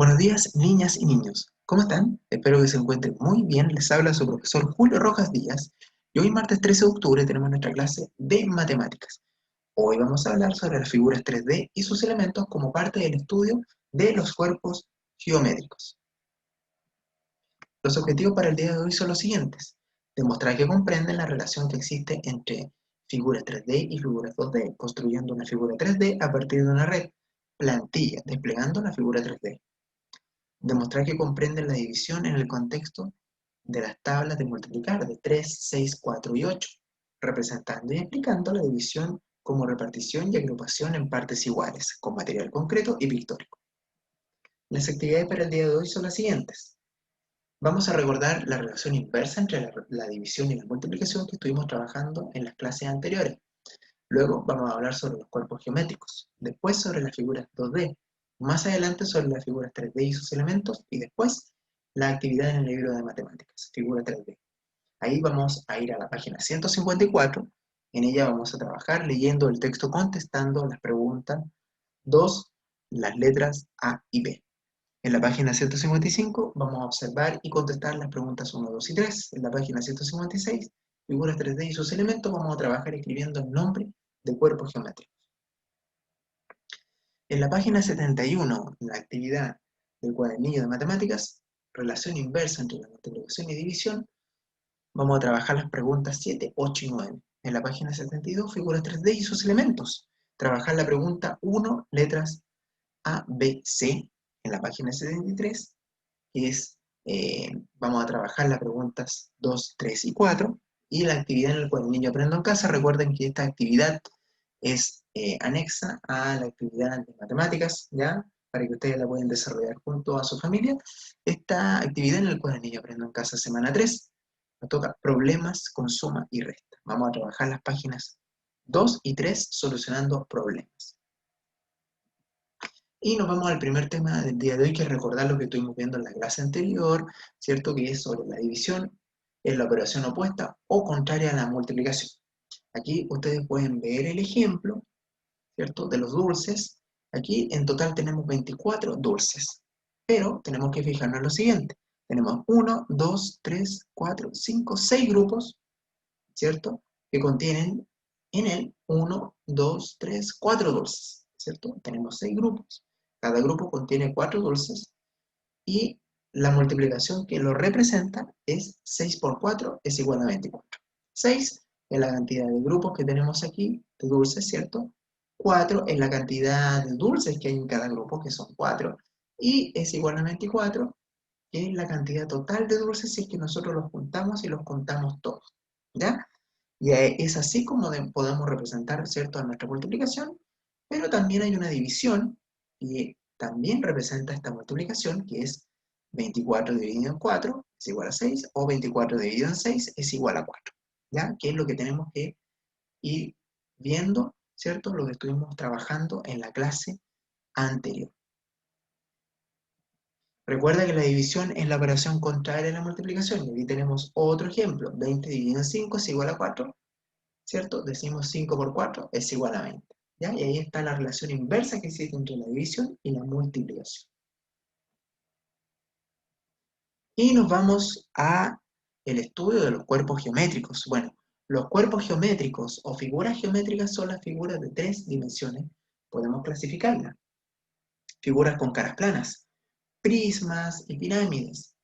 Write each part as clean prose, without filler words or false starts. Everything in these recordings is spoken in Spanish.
Buenos días, niñas y niños. ¿Cómo están? Espero que se encuentren muy bien. Les habla su profesor Julio Rojas Díaz. Y hoy, martes 13 de octubre, tenemos nuestra clase de matemáticas. Hoy vamos a hablar sobre las figuras 3D y sus elementos como parte del estudio de los cuerpos geométricos. Los objetivos para el día de hoy son los siguientes. Demostrar que comprenden la relación que existe entre figuras 3D y figuras 2D, construyendo una figura 3D a partir de una red. Plantilla, desplegando la figura 3D. Demostrar que comprenden la división en el contexto de las tablas de multiplicar de 3, 6, 4 y 8, representando y explicando la división como repartición y agrupación en partes iguales, con material concreto y pictórico. Las actividades para el día de hoy son las siguientes. Vamos a recordar la relación inversa entre la división y la multiplicación que estuvimos trabajando en las clases anteriores. Luego vamos a hablar sobre los cuerpos geométricos, después sobre las figuras 2D, más adelante sobre las figuras 3D y sus elementos, y después la actividad en el libro de matemáticas, figura 3D. Ahí vamos a ir a la página 154, en ella vamos a trabajar leyendo el texto contestando las preguntas 2, las letras A y B. En la página 155 vamos a observar y contestar las preguntas 1, 2 y 3. En la página 156, figuras 3D y sus elementos, vamos a trabajar escribiendo el nombre de cuerpos geométricos. En la página 71, la actividad del cuadernillo de matemáticas, relación inversa entre la multiplicación y división, vamos a trabajar las preguntas 7, 8 y 9. En la página 72, figuras 3D y sus elementos, trabajar la pregunta 1, letras A, B, C. En la página 73, que es, vamos a trabajar las preguntas 2, 3 y 4, y la actividad en el cuadernillo Aprendo en Casa. Recuerden que esta actividad es anexa a la actividad de matemáticas, ¿ya? Para que ustedes la puedan desarrollar junto a su familia. Esta actividad en el cuadernillo Aprendo en Casa semana 3 nos toca problemas con suma y resta. Vamos a trabajar las páginas 2 y 3 solucionando problemas. Y nos vamos al primer tema del día de hoy, que es recordar lo que estuvimos viendo en la clase anterior, ¿cierto? Que es sobre la división, es la operación opuesta o contraria a la multiplicación. Aquí ustedes pueden ver el ejemplo, ¿cierto? De los dulces. Aquí en total tenemos 24 dulces, pero tenemos que fijarnos en lo siguiente. Tenemos 1, 2, 3, 4, 5, 6 grupos, ¿cierto? Que contienen en él 1, 2, 3, 4 dulces, ¿cierto? Tenemos 6 grupos. Cada grupo contiene 4 dulces y la multiplicación que lo representa es 6 por 4 es igual a 24. 6 es la cantidad de grupos que tenemos aquí, de dulces, ¿cierto? 4 es la cantidad de dulces que hay en cada grupo, que son 4, y es igual a 24, que es la cantidad total de dulces si es que nosotros los juntamos y los contamos todos, ¿ya? Y es así como podemos representar, ¿cierto?, a nuestra multiplicación, pero también hay una división y también representa esta multiplicación, que es 24 dividido en 4 es igual a 6, o 24 dividido en 6 es igual a 4, ¿ya? Que es lo que tenemos que ir viendo, ¿cierto?, lo que estuvimos trabajando en la clase anterior. Recuerda que la división es la operación contraria a la multiplicación, y aquí tenemos otro ejemplo, 20 dividido en 5 es igual a 4, ¿cierto? Decimos 5 por 4 es igual a 20, ¿ya? Y ahí está la relación inversa que existe entre la división y la multiplicación. Y nos vamos a el estudio de los cuerpos geométricos. Bueno, los cuerpos geométricos o figuras geométricas son las figuras de 3 dimensiones. Podemos clasificarlas. Figuras con caras planas, prismas y pirámides.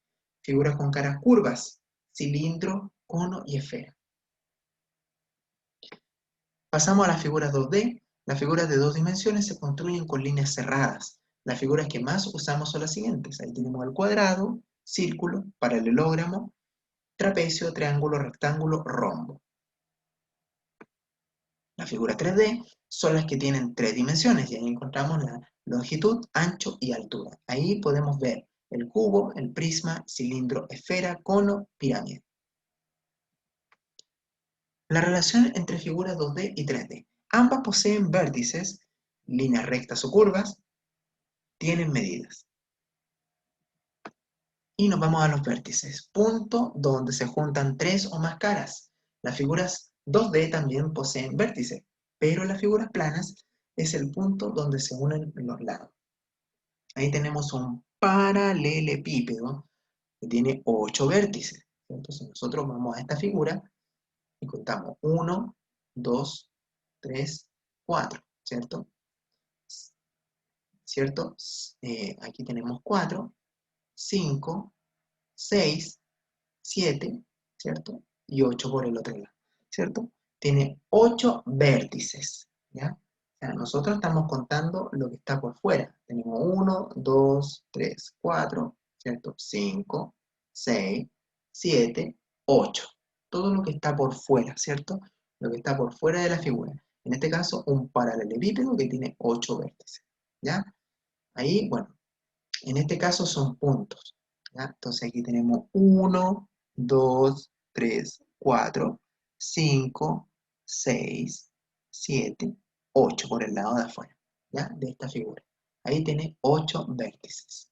Figuras con caras curvas, cilindro, cono y esfera. Pasamos a las figuras 2D. Las figuras de 2 dimensiones se construyen con líneas cerradas. Las figuras que más usamos son las siguientes. Ahí tenemos el cuadrado, círculo, paralelogramo, trapecio, triángulo, rectángulo, rombo. Las figuras 3D son las que tienen 3 dimensiones y ahí encontramos la longitud, ancho y altura. Ahí podemos ver el cubo, el prisma, cilindro, esfera, cono, pirámide. La relación entre figuras 2D y 3D. Ambas poseen vértices, líneas rectas o curvas, tienen medidas. Y nos vamos a los vértices. Punto donde se juntan 3 o más caras. Las figuras 2D también poseen vértices, pero las figuras planas es el punto donde se unen los lados. Ahí tenemos un paralelepípedo que tiene 8 vértices. Entonces nosotros vamos a esta figura y contamos 1, 2, 3, 4, ¿cierto? ¿Cierto? Aquí tenemos 4, 5, 6, 7, ¿cierto? Y 8 por el otro lado, ¿cierto? Tiene 8 vértices, ¿ya? O sea, nosotros estamos contando lo que está por fuera. Tenemos 1, 2, 3, 4, ¿cierto? 5, 6, 7, 8. Todo lo que está por fuera, ¿cierto? Lo que está por fuera de la figura. En este caso, un paralelepípedo que tiene 8 vértices, ¿ya? Ahí, bueno, en este caso son puntos, ¿ya? Entonces aquí tenemos 1, 2, 3, 4, 5, 6, 7, 8 por el lado de afuera, ¿ya? De esta figura. Ahí tiene 8 vértices.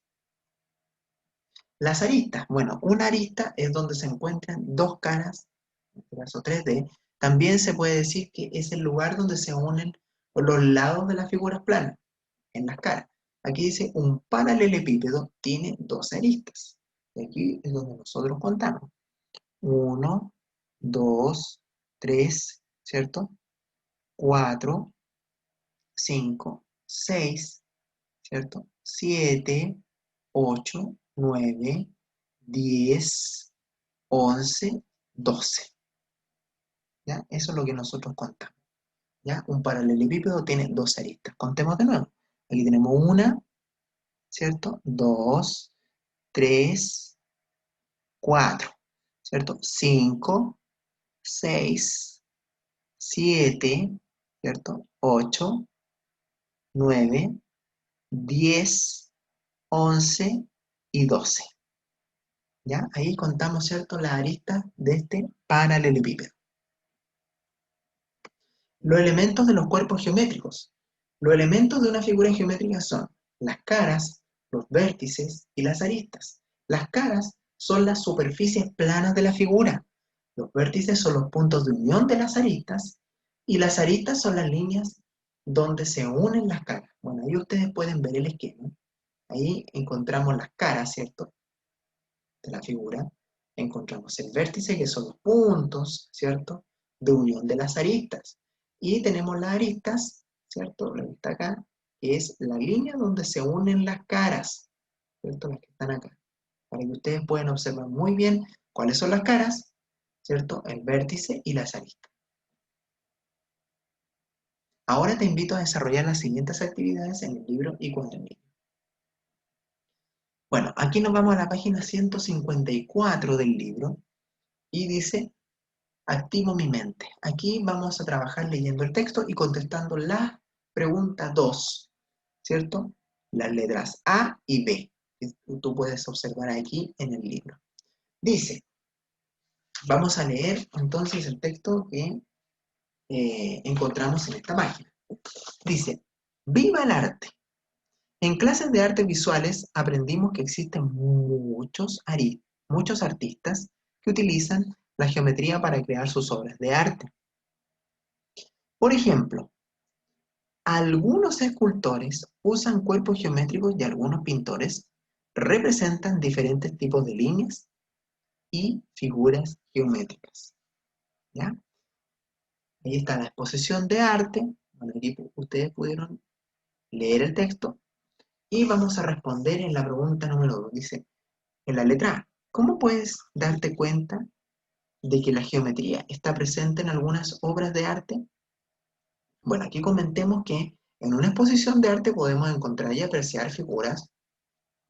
Las aristas. Bueno, una arista es donde se encuentran dos caras, en este caso 3D. También se puede decir que es el lugar donde se unen los lados de las figuras planas, en las caras. Aquí dice un paralelepípedo tiene dos aristas. Y aquí es donde nosotros contamos. 1, 2, 3, ¿cierto? 4, 5, 6, ¿cierto? 7, 8, 9, 10, 11, 12. ¿Ya? Eso es lo que nosotros contamos. ¿Ya? Un paralelepípedo tiene dos aristas. Contemos de nuevo. Aquí tenemos una, ¿cierto? 2, 3, 4, ¿cierto? 5, 6, 7, ¿cierto? 8, 9, 10, 11 y 12. ¿Ya? Ahí contamos, ¿cierto? Las aristas de este paralelepípedo. Los elementos de los cuerpos geométricos. Los elementos de una figura geométrica son las caras, los vértices y las aristas. Las caras son las superficies planas de la figura. Los vértices son los puntos de unión de las aristas y las aristas son las líneas donde se unen las caras. Bueno, ahí ustedes pueden ver el esquema. Ahí encontramos las caras, ¿cierto? De la figura. Encontramos el vértice, que son los puntos, ¿cierto? De unión de las aristas. Y tenemos las aristas, ¿cierto? La que está acá, que es la línea donde se unen las caras, ¿cierto? Las que están acá. Para que ustedes puedan observar muy bien cuáles son las caras, ¿cierto? El vértice y las aristas. Ahora te invito a desarrollar las siguientes actividades en el libro y cuadernillo. Bueno, aquí nos vamos a la página 154 del libro y dice, activo mi mente. Aquí vamos a trabajar leyendo el texto y contestando la pregunta 2, ¿cierto? Las letras A y B, que tú puedes observar aquí en el libro. Dice, vamos a leer entonces el texto que encontramos en esta página. Dice, ¡viva el arte! En clases de artes visuales aprendimos que existen muchos artistas que utilizan la geometría para crear sus obras de arte. Por ejemplo, algunos escultores usan cuerpos geométricos y algunos pintores representan diferentes tipos de líneas y figuras geométricas. ¿Ya? Ahí está la exposición de arte. Bueno, aquí ustedes pudieron leer el texto y vamos a responder en la pregunta número 2. Dice, en la letra A, ¿cómo puedes darte cuenta de que la geometría está presente en algunas obras de arte? Bueno, aquí comentemos que en una exposición de arte podemos encontrar y apreciar figuras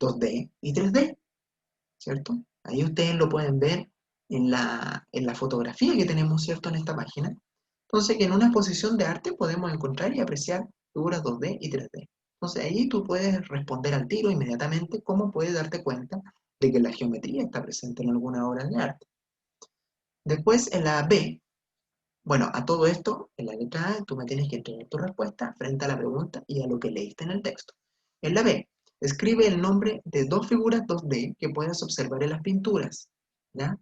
2D y 3D, ¿cierto? Ahí ustedes lo pueden ver en la fotografía que tenemos, ¿cierto? En esta página. Entonces, que en una exposición de arte podemos encontrar y apreciar figuras 2D y 3D. Entonces, ahí tú puedes responder al tiro inmediatamente cómo puedes darte cuenta de que la geometría está presente en alguna obra de arte. Después, en la B, bueno, a todo esto, en la letra A, tú me tienes que entregar tu respuesta frente a la pregunta y a lo que leíste en el texto. En la B, escribe el nombre de dos figuras 2D que puedas observar en las pinturas. ¿Ya?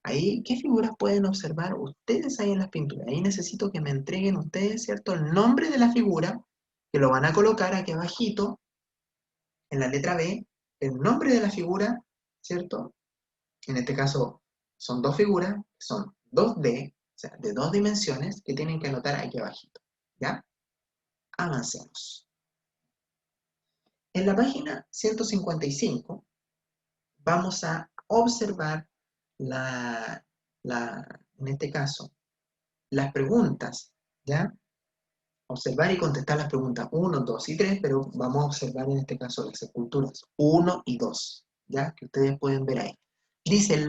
Ahí, ¿qué figuras pueden observar ustedes ahí en las pinturas? Ahí necesito que me entreguen ustedes, ¿cierto? El nombre de la figura, que lo van a colocar aquí abajito, en la letra B, el nombre de la figura, ¿cierto? En este caso son dos figuras, son 2D, o sea, de 2 dimensiones, que tienen que anotar aquí abajito, ¿ya? Avancemos. En la página 155 vamos a observar en este caso, las preguntas, ¿ya? Observar y contestar las preguntas 1, 2 y 3, pero vamos a observar en este caso las esculturas 1 y 2, ¿ya? Que ustedes pueden ver ahí. Dice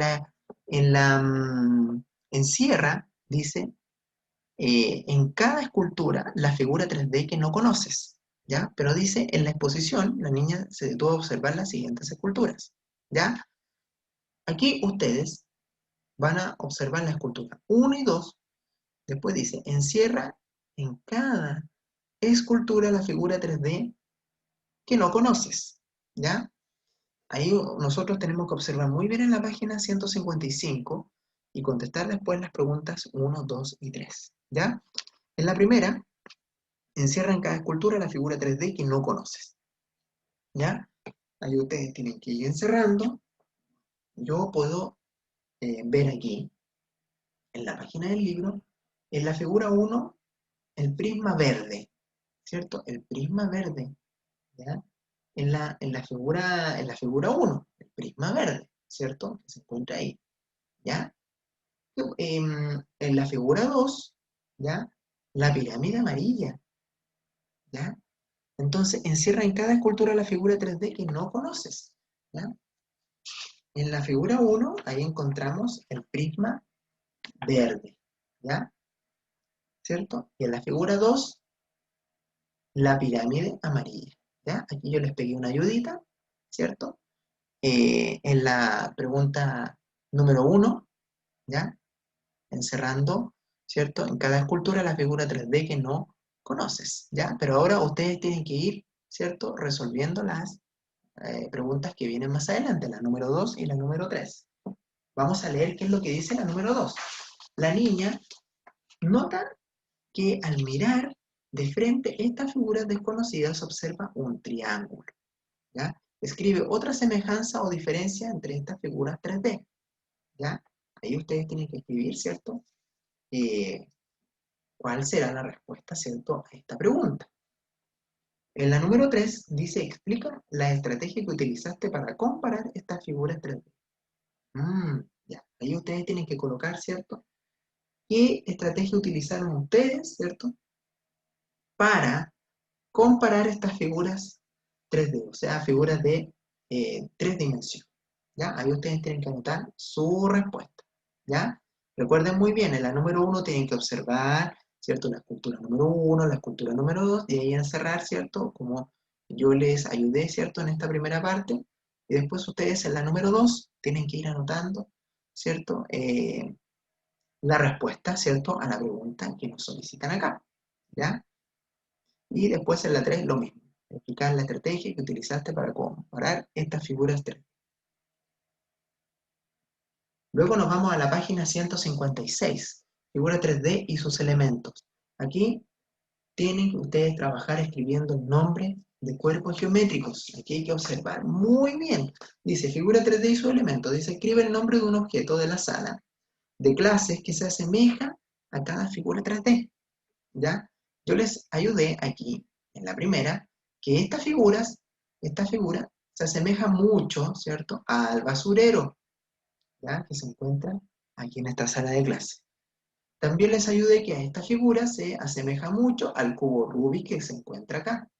en Sierra, dice, en cada escultura la figura 3D que no conoces, ¿ya? Pero dice, en la exposición, la niña se detuvo a observar las siguientes esculturas, ¿ya? Aquí ustedes van a observar la escultura 1 y 2, después dice, encierra en cada escultura la figura 3D que no conoces, ¿ya? Ahí nosotros tenemos que observar muy bien en la página 155 y contestar después las preguntas 1, 2 y 3, ¿ya? En la primera, encierra en cada escultura la figura 3D que no conoces, ¿ya? Ahí ustedes tienen que ir encerrando. Yo puedo ver aquí, en la página del libro, en la figura 1, el prisma verde, ¿cierto? El prisma verde, ¿ya? En la figura 1, el prisma verde, ¿cierto? Que se encuentra ahí, ¿ya? En la figura 2, ¿ya? La pirámide amarilla, ¿ya? Entonces, encierra en cada escultura la figura 3D que no conoces, ¿ya? En la figura 1, ahí encontramos el prisma verde, ¿ya? ¿Cierto? Y en la figura 2, la pirámide amarilla, ¿ya? Aquí yo les pegué una ayudita, ¿cierto? En la pregunta número 1, ¿ya? Encerrando, ¿cierto? En cada escultura la figura 3D que no conoces, ¿ya? Pero ahora ustedes tienen que ir, ¿cierto? Resolviendo las preguntas que vienen más adelante, la número 2 y la número 3. Vamos a leer qué es lo que dice la número 2. La niña nota que al mirar de frente estas figuras desconocidas observa un triángulo, ¿ya? Escribe otra semejanza o diferencia entre estas figuras 3D, ¿ya? Ahí ustedes tienen que escribir, ¿cierto? ¿Cuál será la respuesta, ¿cierto? A esta pregunta. En la número 3 dice, explica la estrategia que utilizaste para comparar estas figuras 3D. Ya, ahí ustedes tienen que colocar, ¿cierto? ¿Qué estrategia utilizaron ustedes, ¿cierto? Para comparar estas figuras 3D, o sea, figuras de 3 dimensiones. ¿Ya? Ahí ustedes tienen que anotar su respuesta. ¿Ya? Recuerden muy bien, en la número 1 tienen que observar, ¿cierto? La escultura número 1, la escultura número 2, y ahí encerrar, ¿cierto? Como yo les ayudé, ¿cierto? En esta primera parte. Y después ustedes en la número 2 tienen que ir anotando, ¿cierto? La respuesta, ¿cierto? A la pregunta que nos solicitan acá. ¿Ya? Y después en la 3 lo mismo. Explicar la estrategia que utilizaste para comparar estas figuras 3. Luego nos vamos a la página 156, figura 3D y sus elementos. Aquí tienen que ustedes trabajar escribiendo el nombre de cuerpos geométricos. Aquí hay que observar muy bien. Dice figura 3D y sus elementos. Dice escribe el nombre de un objeto de la sala de clases que se asemeja a cada figura 3D. ¿Ya? Yo les ayudé aquí, en la primera, que esta figura se asemeja mucho, ¿cierto?, al basurero, ¿ya? Que se encuentra aquí en esta sala de clase. También les ayudé que a esta figura se asemeja mucho al cubo Rubik que se encuentra acá,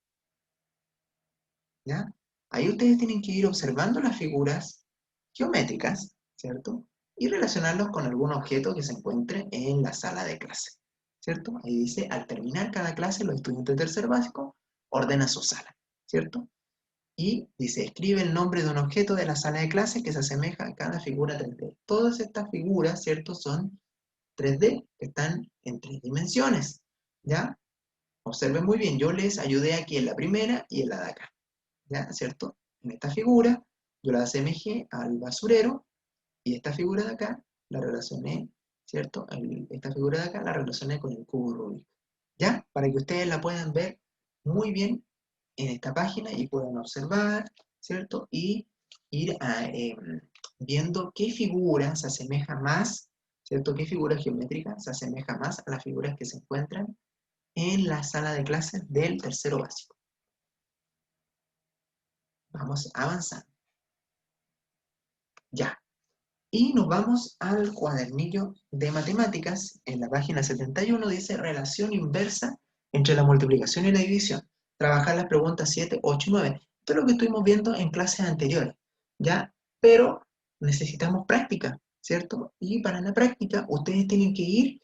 ¿ya? Ahí ustedes tienen que ir observando las figuras geométricas, ¿cierto? Y relacionarlos con algún objeto que se encuentre en la sala de clase, ¿cierto? Ahí dice, al terminar cada clase, los estudiantes de tercer básico ordenan su sala, ¿cierto? Y dice, escribe el nombre de un objeto de la sala de clase que se asemeja a cada figura 3D. Todas estas figuras, ¿cierto? Son 3D, que están en 3 dimensiones, ¿ya? Observen muy bien, yo les ayudé aquí en la primera y en la de acá, ¿ya? ¿Cierto? En esta figura, yo la asemejé al basurero, y esta figura de acá la relacioné, ¿cierto? Esta figura de acá la relacioné con el cubo Rubik, ¿ya? Para que ustedes la puedan ver muy bien en esta página y puedan observar, ¿cierto? Y ir viendo qué figura se asemeja más, ¿cierto? ¿Qué figura geométrica se asemeja más a las figuras que se encuentran en la sala de clases del tercero básico? Vamos avanzando. Ya. Y nos vamos al cuadernillo de matemáticas. En la página 71 dice relación inversa entre la multiplicación y la división. Trabajar las preguntas 7, 8 y 9. Esto es lo que estuvimos viendo en clases anteriores, ¿ya? Pero necesitamos práctica, ¿cierto? Y para la práctica ustedes tienen que ir,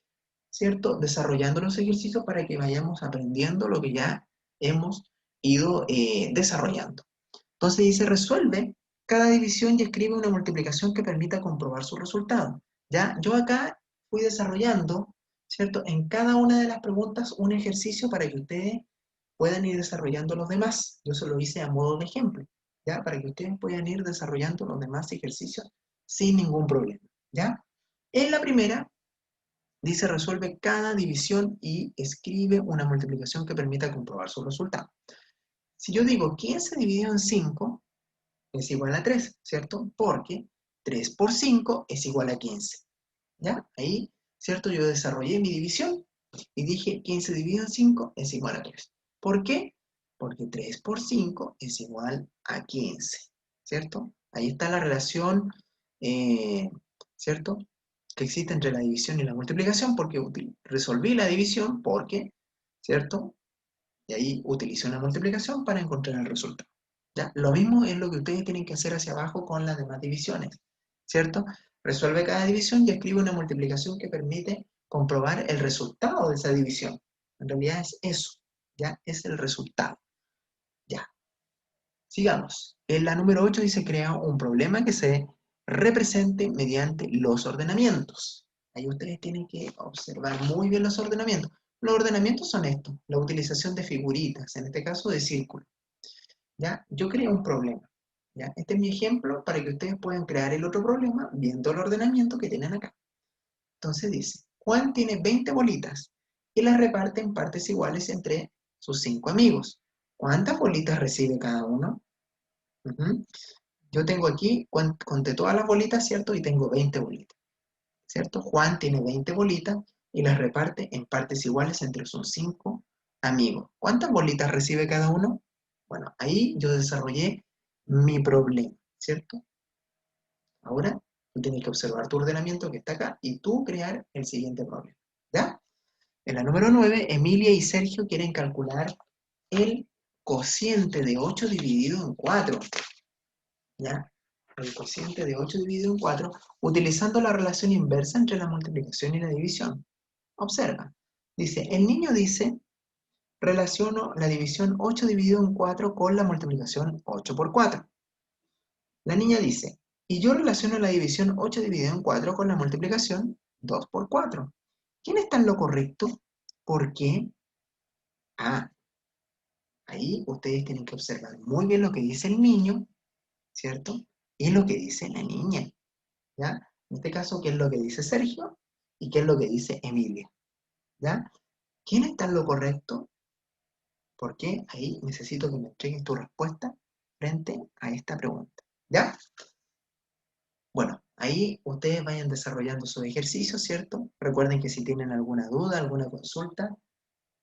¿cierto? Desarrollando los ejercicios para que vayamos aprendiendo lo que ya hemos ido desarrollando. Entonces dice, resuelve cada división y escribe una multiplicación que permita comprobar su resultado. ¿Ya? Yo acá fui desarrollando, ¿cierto? En cada una de las preguntas un ejercicio para que ustedes puedan ir desarrollando los demás. Yo se lo hice a modo de ejemplo, ¿ya? Para que ustedes puedan ir desarrollando los demás ejercicios sin ningún problema, ¿ya? En la primera, dice, resuelve cada división y escribe una multiplicación que permita comprobar su resultado. Si yo digo 15 dividido en 5, es igual a 3, ¿cierto? Porque 3 por 5 es igual a 15. ¿Ya? Ahí, ¿cierto? Yo desarrollé mi división y dije 15 dividido en 5 es igual a 3. ¿Por qué? Porque 3 por 5 es igual a 15, ¿cierto? Ahí está la relación, eh, ¿cierto? Que existe entre la división y la multiplicación, porque resolví la división porque, ¿cierto? Y ahí utilicé una multiplicación para encontrar el resultado. ¿Ya? Lo mismo es lo que ustedes tienen que hacer hacia abajo con las demás divisiones, ¿cierto? Resuelve cada división y escribe una multiplicación que permite comprobar el resultado de esa división. En realidad es eso, ¿ya? Es el resultado. Ya. Sigamos. En la número 8 dice, crea un problema que se represente mediante los ordenamientos. Ahí ustedes tienen que observar muy bien los ordenamientos. Los ordenamientos son estos, la utilización de figuritas, en este caso de círculo. ¿Ya? Yo creé un problema. ¿Ya? Este es mi ejemplo para que ustedes puedan crear el otro problema viendo el ordenamiento que tienen acá. Entonces dice, Juan tiene 20 bolitas y las reparte en partes iguales entre sus 5 amigos. ¿Cuántas bolitas recibe cada uno? Yo tengo aquí, conté todas las bolitas, ¿cierto? Y tengo 20 bolitas, ¿cierto? Juan tiene 20 bolitas y las reparte en partes iguales entre sus 5 amigos. ¿Cuántas bolitas recibe cada uno? Bueno, ahí yo desarrollé mi problema, ¿cierto? Ahora tú tienes que observar tu ordenamiento que está acá y tú crear el siguiente problema, ¿ya? En la número 9, Emilia y Sergio quieren calcular el cociente de 8 dividido en 4, ¿ya? El cociente de 8 dividido en 4 utilizando la relación inversa entre la multiplicación y la división. Observa. Dice, el niño dice, relaciono la división 8 dividido en 4 con la multiplicación 8 por 4. La niña dice, y yo relaciono la división 8 dividido en 4 con la multiplicación 2 por 4. ¿Quién está en lo correcto? ¿Por qué? Ah, ahí ustedes tienen que observar muy bien lo que dice el niño, ¿cierto? Y lo que dice la niña, ¿ya? En este caso, ¿qué es lo que dice Sergio? ¿Y qué es lo que dice Emilia? ¿Ya? ¿Quién está en lo correcto? ¿Por qué? Ahí necesito que me entregues tu respuesta frente a esta pregunta, ¿ya? Bueno, ahí ustedes vayan desarrollando sus ejercicios, ¿cierto? Recuerden que si tienen alguna duda, alguna consulta,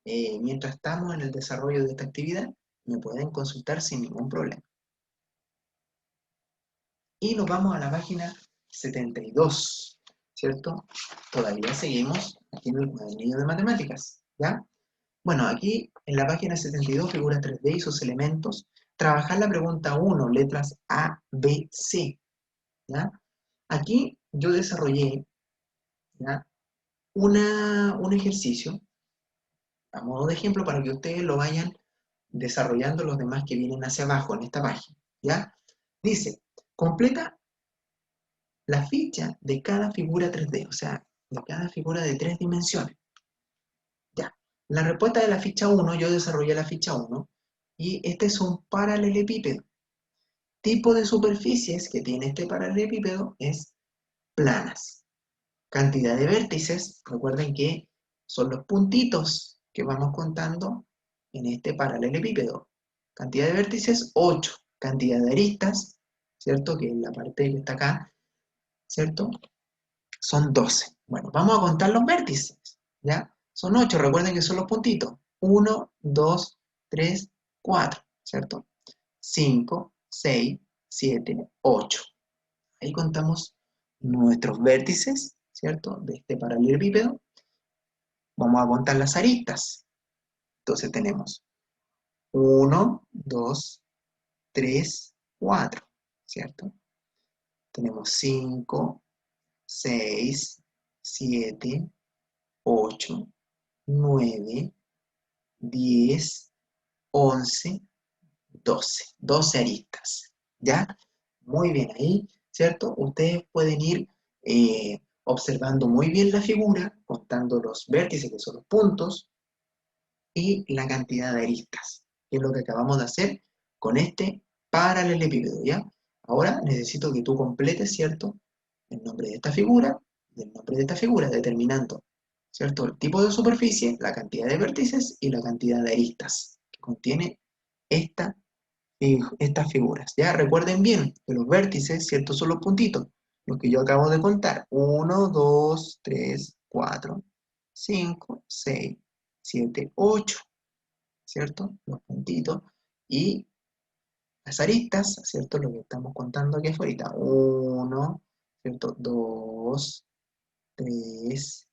mientras estamos en el desarrollo de esta actividad, me pueden consultar sin ningún problema. Y nos vamos a la página 72, ¿cierto? Todavía seguimos aquí en el cuadernillo de matemáticas, ¿ya? Bueno, aquí en la página 72, figura 3D y sus elementos, trabajar la pregunta 1, letras A, B, C, ¿ya? Aquí yo desarrollé, ¿ya? Un ejercicio a modo de ejemplo para que ustedes lo vayan desarrollando los demás que vienen hacia abajo en esta página, ¿ya? Dice, completa la ficha de cada figura 3D, o sea, de cada figura de 3 dimensiones, ¿ya? La respuesta de la ficha 1, yo desarrollé la ficha 1, y este es un paralelepípedo. Tipo de superficies que tiene este paralelepípedo es planas. Cantidad de vértices, recuerden que son los puntitos que vamos contando en este paralelepípedo. Cantidad de vértices, 8. cantidad de aristas, ¿cierto? Que es la parte que está acá, ¿cierto? Son 12. Bueno, vamos a contar los vértices, ¿ya? Son 8, recuerden que son los puntitos. 1, 2, 3, 4, ¿cierto? 5, 6, 7, 8. Ahí contamos nuestros vértices, ¿cierto? De este paralelepípedo. Vamos a contar las aristas. Entonces tenemos 1, 2, 3, 4, ¿cierto? Tenemos 5, 6, 7, 8, 9, 10, 11, 12. 12 aristas, ¿ya? Muy bien, ahí, ¿cierto? Ustedes pueden ir observando muy bien la figura, contando los vértices, que son los puntos, y la cantidad de aristas, que es lo que acabamos de hacer con este paralelepípedo, ¿ya? Ahora necesito que tú completes, ¿cierto? El nombre de esta figura y el nombre de esta figura, determinando, ¿cierto? El tipo de superficie, la cantidad de vértices y la cantidad de aristas que contiene esta, estas figuras, ¿ya? Recuerden bien que los vértices, ¿cierto? Son los puntitos, los que yo acabo de contar. 1, 2, 3, 4, 5, 6, 7, 8, ¿cierto? Los puntitos. Y las aristas, ¿cierto? Lo que estamos contando aquí afuera. 1, ¿cierto? 2, 3,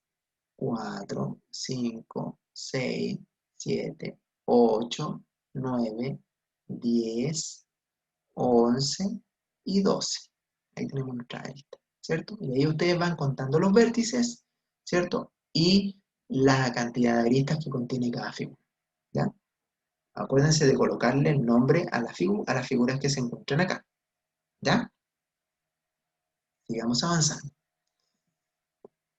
4, 5, 6, 7, 8, 9, 10, 11 y 12. Ahí tenemos nuestra arista, ¿cierto? Y ahí ustedes van contando los vértices, ¿cierto? Y la cantidad de aristas que contiene cada figura, ¿ya? Acuérdense de colocarle el nombre a las figuras que se encuentran acá, ¿ya? Sigamos avanzando.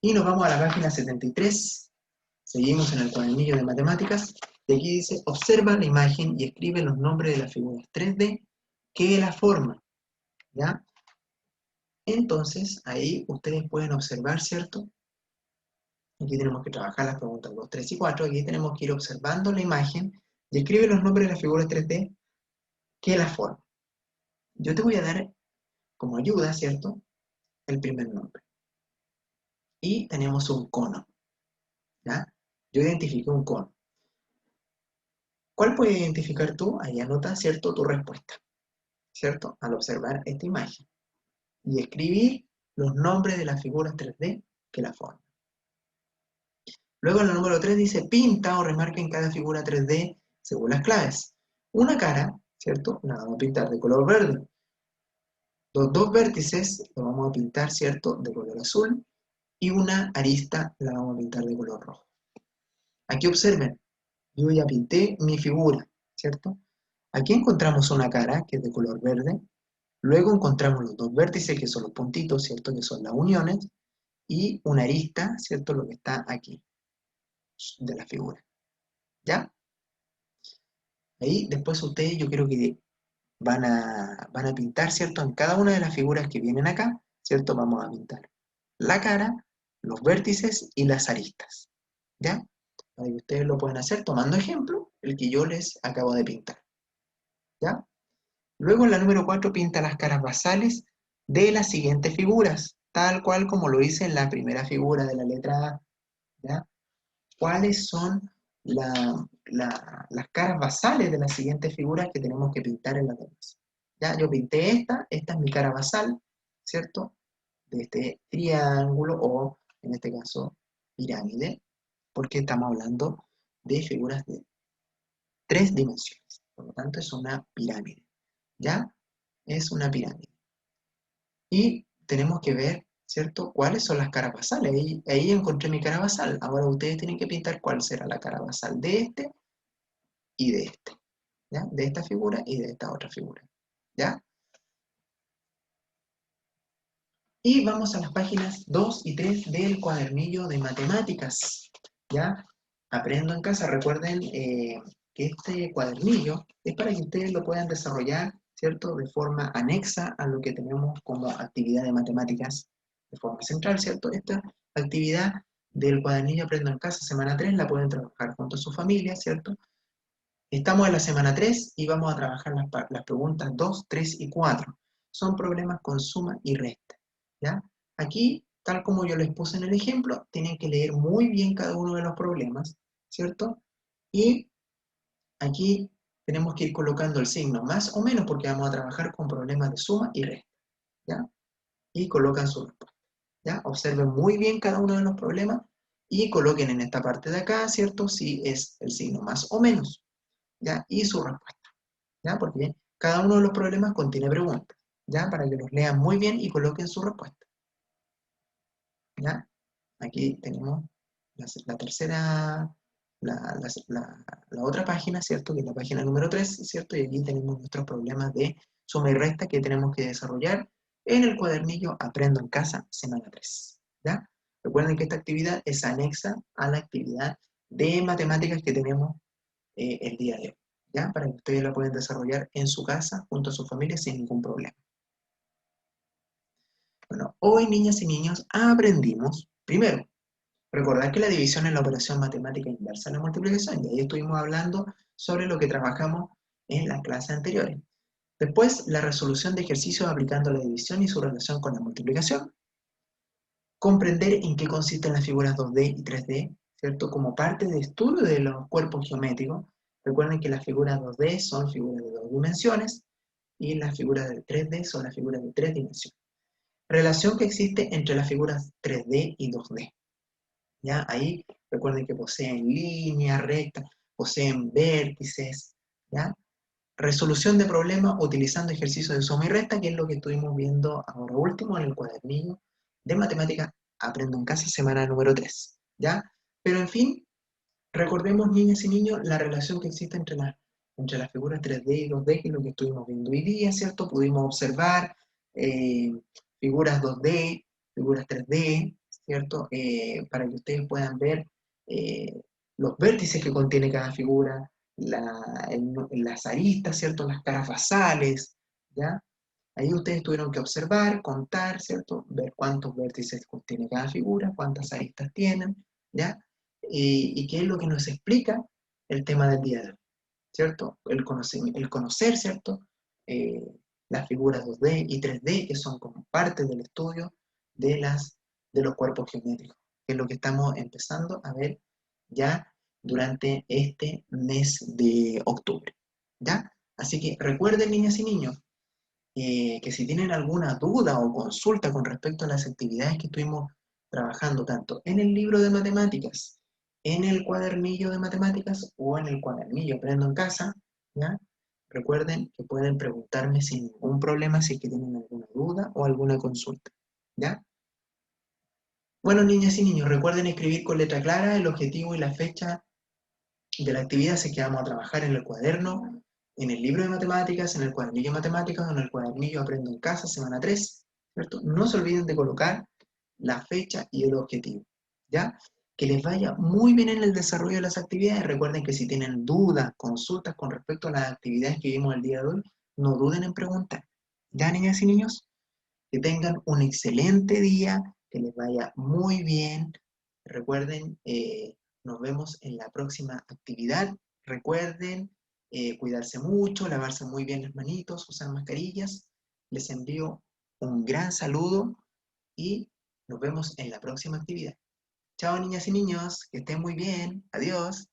Y nos vamos a la página 73. Seguimos en el cuadernillo de matemáticas. Y aquí dice, observa la imagen y escribe los nombres de las figuras 3D que la forman, ¿ya? Entonces, ahí ustedes pueden observar, ¿cierto? Aquí tenemos que trabajar las preguntas 2, 3 y 4. Aquí tenemos que ir observando la imagen y escribe los nombres de las figuras 3D que la forman. Yo te voy a dar como ayuda, ¿cierto? El primer nombre. Y tenemos un cono, ¿ya? Yo identifiqué un cono. ¿Cuál puedes identificar tú? Ahí anota, ¿cierto? Tu respuesta, ¿cierto? Al observar esta imagen. Y escribir los nombres de las figuras 3D que la forman. Luego en el número 3 dice, pinta o remarca en cada figura 3D según las claves. Una cara, ¿cierto? La vamos a pintar de color verde. Los dos vértices los vamos a pintar, ¿cierto? De color azul. Y una arista la vamos a pintar de color rojo. Aquí observen, yo ya pinté mi figura, ¿cierto? Aquí encontramos una cara, que es de color verde. Luego encontramos los dos vértices, que son los puntitos, ¿cierto? Que son las uniones. Y una arista, ¿cierto? Lo que está aquí, de la figura. ¿Ya? Ahí después ustedes, yo creo que van a pintar, ¿cierto? En cada una de las figuras que vienen acá, ¿cierto? Vamos a pintar la cara, los vértices y las aristas. ¿Ya? Ahí ustedes lo pueden hacer tomando ejemplo, el que yo les acabo de pintar. ¿Ya? Luego en la número 4 pinta las caras basales de las siguientes figuras, tal cual como lo hice en la primera figura de la letra A. ¿Ya? ¿Cuáles son las caras basales de las siguientes figuras que tenemos que pintar en las demás? Ya, yo pinté esta es mi cara basal, ¿cierto? De este triángulo o, en este caso, pirámide, porque estamos hablando de figuras de 3 dimensiones. Por lo tanto, es una pirámide. ¿Ya? Es una pirámide. Y tenemos que ver, ¿cierto? ¿Cuáles son las caras basales? Ahí encontré mi cara basal. Ahora ustedes tienen que pintar cuál será la cara basal de este y de este. ¿Ya? De esta figura y de esta otra figura. ¿Ya? Y vamos a las páginas 2 y 3 del cuadernillo de matemáticas. ¿Ya? Aprendo en casa. Recuerden que este cuadernillo es para que ustedes lo puedan desarrollar, ¿cierto? De forma anexa a lo que tenemos como actividad de matemáticas de forma central, ¿cierto? Esta actividad del cuadernillo Aprendo en casa, semana 3, la pueden trabajar junto a su familia, ¿cierto? Estamos en la semana 3 y vamos a trabajar las preguntas 2, 3 y 4. Son problemas con suma y resta, ¿ya? Aquí, tal como yo les puse en el ejemplo, tienen que leer muy bien cada uno de los problemas, ¿cierto? Y aquí tenemos que ir colocando el signo más o menos porque vamos a trabajar con problemas de suma y resta, ¿ya? Y colocan su respuesta, ¿ya? Observen muy bien cada uno de los problemas y coloquen en esta parte de acá, ¿cierto? Si es el signo más o menos, ¿ya? Y su respuesta, ¿ya? Porque cada uno de los problemas contiene preguntas, ¿ya? Para que los lean muy bien y coloquen su respuesta, ¿ya? Aquí tenemos la tercera, la otra página, ¿cierto? Que es la página número 3, ¿cierto? Y aquí tenemos nuestros problemas de suma y resta que tenemos que desarrollar en el cuadernillo Aprendo en Casa, semana 3, ¿ya? Recuerden que esta actividad es anexa a la actividad de matemáticas que tenemos el día de hoy, ¿ya? Para que ustedes la puedan desarrollar en su casa, junto a su familia, sin ningún problema. Bueno, hoy, niñas y niños, aprendimos, primero, recordar que la división es la operación matemática inversa de la multiplicación, y ahí estuvimos hablando sobre lo que trabajamos en las clases anteriores. Después, la resolución de ejercicios aplicando la división y su relación con la multiplicación. Comprender en qué consisten las figuras 2D y 3D, ¿cierto? Como parte de estudio de los cuerpos geométricos. Recuerden que las figuras 2D son figuras de 2 dimensiones y las figuras de 3D son las figuras de 3 dimensiones. Relación que existe entre las figuras 3D y 2D. ¿Ya? Ahí recuerden que poseen líneas rectas, poseen vértices, ¿ya? Resolución de problemas utilizando ejercicios de suma y resta, que es lo que estuvimos viendo ahora último en el cuadernillo de matemáticas Aprendo en Casa, semana número 3, ¿ya? Pero en fin, recordemos, niñas y niños, la relación que existe entre las figuras 3D y 2D, que es lo que estuvimos viendo hoy día, ¿cierto? Pudimos observar eh, figuras 2D, figuras 3D, ¿cierto? Para que ustedes puedan ver eh, los vértices que contiene cada figura, las aristas, ¿cierto? Las caras basales, ¿ya? Ahí ustedes tuvieron que observar, contar, ¿cierto? Ver cuántos vértices contiene cada figura, cuántas aristas tienen, ¿ya? Y qué es lo que nos explica el tema del día de hoy, ¿cierto? El conocer, ¿cierto? Eh, las figuras 2D y 3D, que son como parte del estudio de los cuerpos geométricos, que es lo que estamos empezando a ver ya durante este mes de octubre, ¿ya? Así que recuerden, niñas y niños, que si tienen alguna duda o consulta con respecto a las actividades que estuvimos trabajando tanto en el libro de matemáticas, en el cuadernillo de matemáticas o en el cuadernillo Aprendo en Casa, ¿ya? Recuerden que pueden preguntarme sin ningún problema si es que tienen alguna duda o alguna consulta, ¿ya? Bueno, niñas y niños, recuerden escribir con letra clara el objetivo y la fecha de la actividad, si es que vamos a trabajar en el cuaderno, en el libro de matemáticas, en el cuadernillo de matemáticas o en el cuadernillo Aprendo en Casa, semana 3, ¿cierto? No se olviden de colocar la fecha y el objetivo, ¿ya? Que les vaya muy bien en el desarrollo de las actividades. Recuerden que si tienen dudas, consultas con respecto a las actividades que vimos el día de hoy, no duden en preguntar. ¿Ya, niñas y niños? Que tengan un excelente día, que les vaya muy bien. Recuerden, nos vemos en la próxima actividad. Recuerden cuidarse mucho, lavarse muy bien las manitos, usar mascarillas. Les envío un gran saludo y nos vemos en la próxima actividad. Chao, niñas y niños, que estén muy bien. Adiós.